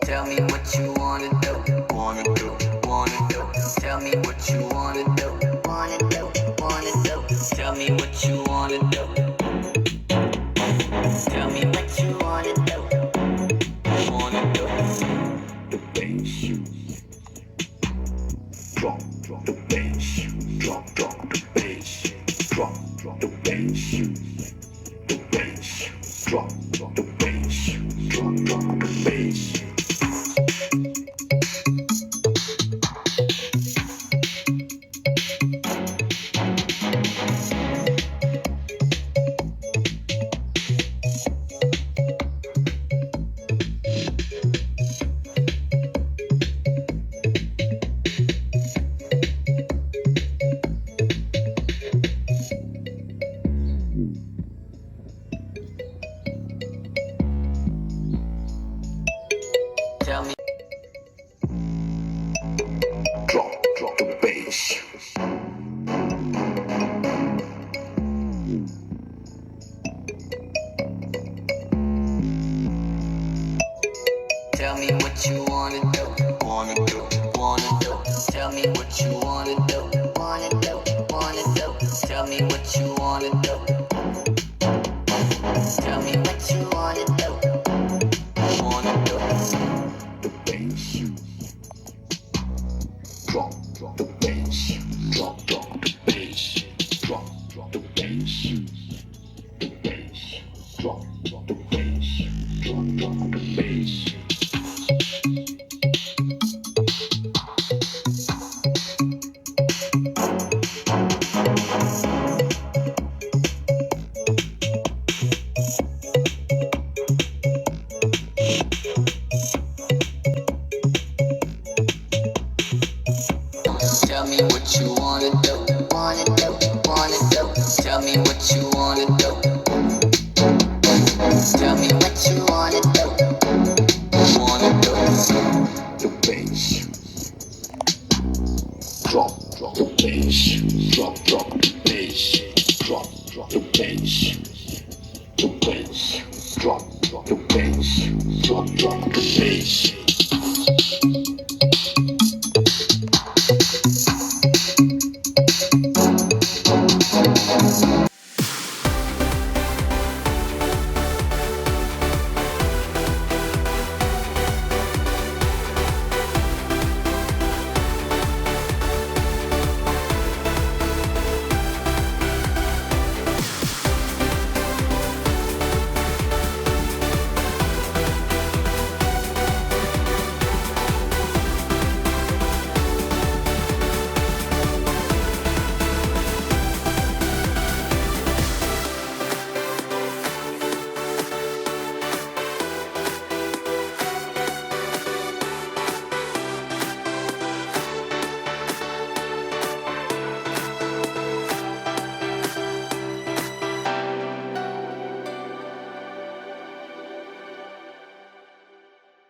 Tell me what you wanna do, wanna do, wanna do. Tell me what you wanna do, wanna do, wanna do. Tell me what you wanna do. the bass, drop the bass, drop the bass. Tell me. Drop the bass. Tell me what you wanna do. Wanna do. Wanna do. Tell me what you wanna do. Wanna do. Wanna do. Tell me what you wanna do. Tell me what you wanna do. Wanna do. The bass. Drop the bass. Drop the bass. Drop the bass. The bass. Drop the bass. Drop the bass. Tell me what you wanna do. Wanna do. Wanna do. Tell me what you wanna do. Tell me what you wanna do. Wanna do. The bass. Drop the bass. Drop the bass. Drop the bass. The bass. Drop the bass. Drop the bass.